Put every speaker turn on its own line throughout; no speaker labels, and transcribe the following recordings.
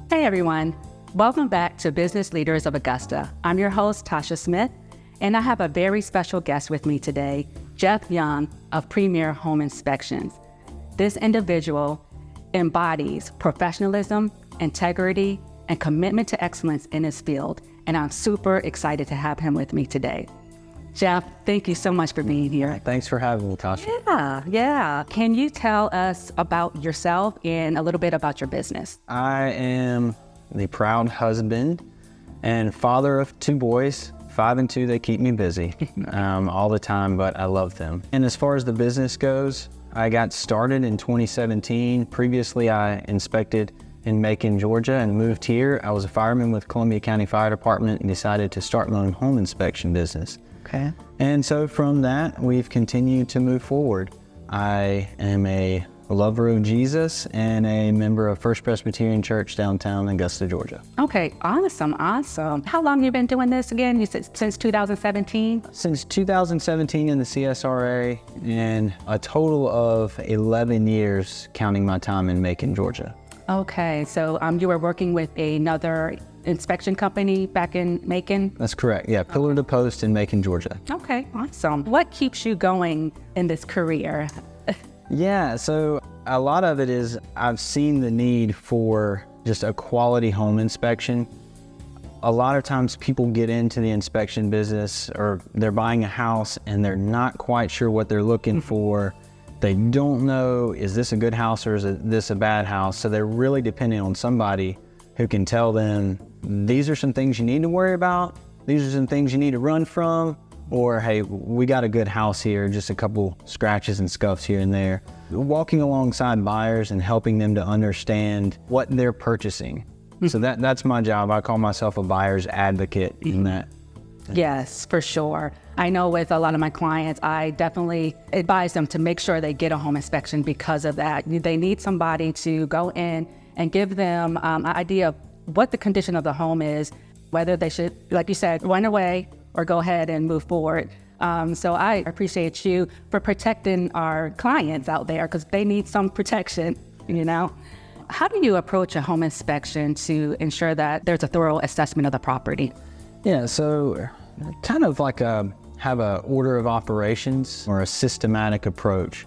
Hey everyone, welcome back to Business Leaders of Augusta. I'm your host, Tasha Smith, and I have a very special guest with me today, Jeff Young of Premier Home Inspections. This individual embodies professionalism, integrity, and commitment to excellence in his field, and I'm super excited to have him with me today. Jeff, thank you so much for being here.
Thanks for having me, Tasha.
Yeah. Can you tell us about yourself and a little bit about your business?
I am the proud husband and father of two boys, 5 and 2. They keep me busy all the time, but I love them. And as far as the business goes, I got started in 2017. Previously, I inspected in Macon, Georgia, and moved here. I was a fireman with Columbia County Fire Department and decided to start my own home inspection business.
Okay.
And so from that, we've continued to move forward. I am a lover of Jesus and a member of First Presbyterian Church downtown Augusta, Georgia.
Okay, awesome. How long have you been doing this again? You said since 2017?
Since 2017 in the CSRA, and a total of 11 years counting my time in Macon, Georgia.
Okay, so you were working with another inspection company back in Macon?
That's correct, yeah, pillar to post in Macon, Georgia.
Okay, awesome. What keeps you going in this career?
Yeah, so a lot of it is I've seen the need for just a quality home inspection. A lot of times people get into the inspection business or they're buying a house and they're not quite sure what they're looking for. They don't know, is this a good house or is this a bad house? So they're really depending on somebody who can tell them, these are some things you need to worry about, these are some things you need to run from, or hey, we got a good house here, just a couple scratches and scuffs here and there. Walking alongside buyers and helping them to understand what they're purchasing. So that's my job. I call myself a buyer's advocate in that.
Yes, for sure. I know with a lot of my clients, I definitely advise them to make sure they get a home inspection because of that. They need somebody to go in and give them an idea of what the condition of the home is, whether they should, like you said, run away or go ahead and move forward. So I appreciate you for protecting our clients out there because they need some protection, you know? How do you approach a home inspection to ensure that there's a thorough assessment of the property?
Yeah, so kind of like have a order of operations or a systematic approach.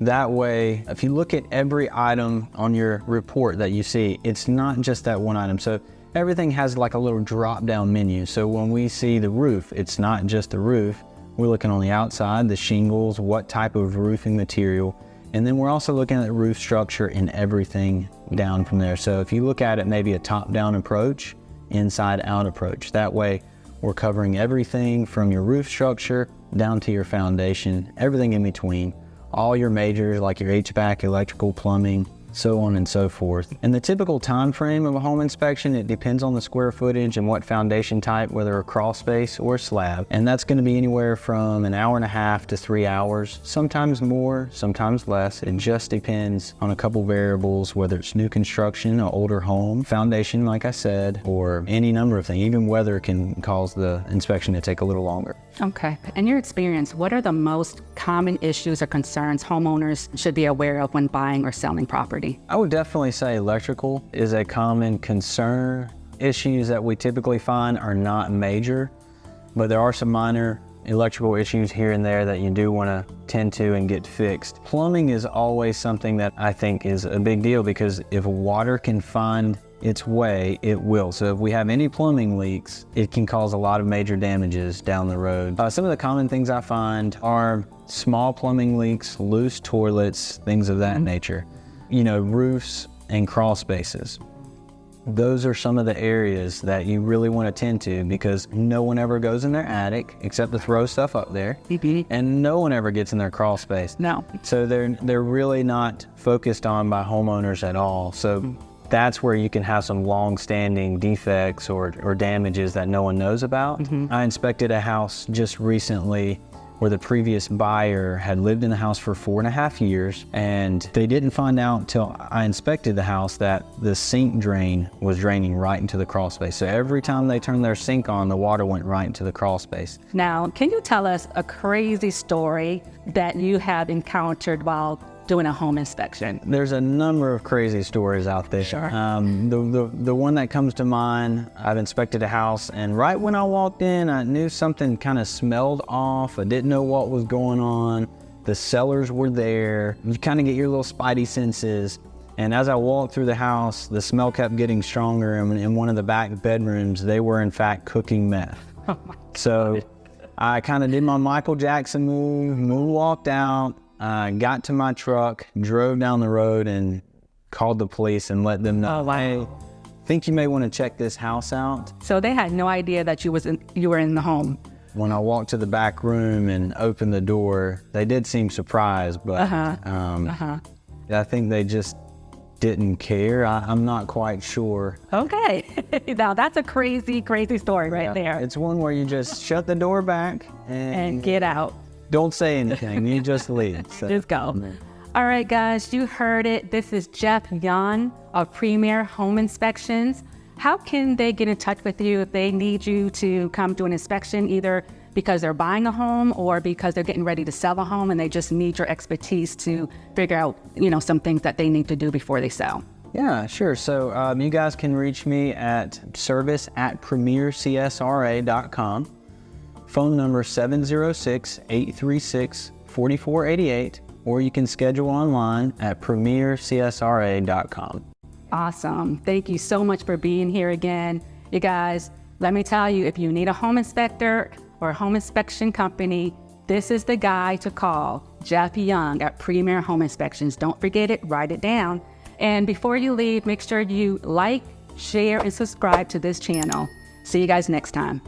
That way, if you look at every item on your report that you see, it's not just that one item. So everything has like a little drop-down menu. So when we see the roof, it's not just the roof. We're looking on the outside, the shingles, what type of roofing material. And then we're also looking at the roof structure and everything down from there. So if you look at it, maybe a top-down approach, inside-out approach. That way, we're covering everything from your roof structure down to your foundation, everything in between. All your majors like your HVAC, electrical, plumbing, so on and so forth. And the typical time frame of a home inspection, it depends on the square footage and what foundation type, whether a crawl space or a slab. And that's going to be anywhere from an hour and a half to 3 hours, sometimes more, sometimes less. It just depends on a couple variables, whether it's new construction, an older home, foundation, like I said, or any number of things. Even weather can cause the inspection to take a little longer.
Okay. In your experience, what are the most common issues or concerns homeowners should be aware of when buying or selling property?
I would definitely say electrical is a common concern. Issues that we typically find are not major, but there are some minor electrical issues here and there that you do want to tend to and get fixed. Plumbing is always something that I think is a big deal because if water can find its way, it will. So if we have any plumbing leaks, it can cause a lot of major damages down the road. Some of the common things I find are small plumbing leaks, loose toilets, things of that nature. You know, roofs and crawl spaces. Those are some of the areas that you really want to tend to because no one ever goes in their attic except to throw stuff up there, and no one ever gets in their crawl space.
No.
So they're really not focused on by homeowners at all. So that's where you can have some long-standing defects or damages that no one knows about. I inspected a house just recently where the previous buyer had lived in the house for 4.5 years, and they didn't find out till I inspected the house that the sink drain was draining right into the crawl space. So every time they turned their sink on, the water went right into the crawl space.
Now, can you tell us a crazy story that you have encountered while doing a home inspection?
There's a number of crazy stories out there.
Sure.
The one that comes to mind, I've inspected a house, and right when I walked in, I knew something kind of smelled off. I didn't know what was going on. The sellers were there. You kind of get your little spidey senses. And as I walked through the house, the smell kept getting stronger. And in one of the back bedrooms, they were in fact cooking meth.
Oh my God.
So I kind of did my Michael Jackson move, walked out, got to my truck, drove down the road, and called the police and let them know,
Oh, wow.
hey, think you may want to check this house out.
So they had no idea that you were in the home.
When I walked to the back room and opened the door, they did seem surprised, but I think they just didn't care. I'm not quite sure.
Okay. Now that's a crazy, crazy story right there.
It's one where you just shut the door back
And get out.
don't say anything. You just leave. So.
Just go. All right, guys, you heard it. This is Jeff Young of Premier Home Inspections. How can they get in touch with you if they need you to come do an inspection, either because they're buying a home or because they're getting ready to sell a home and they just need your expertise to figure out, some things that they need to do before they sell?
Yeah, sure. So you guys can reach me at service@premiercsra.com. Phone number 706-836-4488, or you can schedule online at premiercsra.com.
Awesome. Thank you so much for being here again. You guys, let me tell you, if you need a home inspector or a home inspection company, this is the guy to call, Jeff Young at Premier Home Inspections. Don't forget it, write it down. And before you leave, make sure you like, share, and subscribe to this channel. See you guys next time.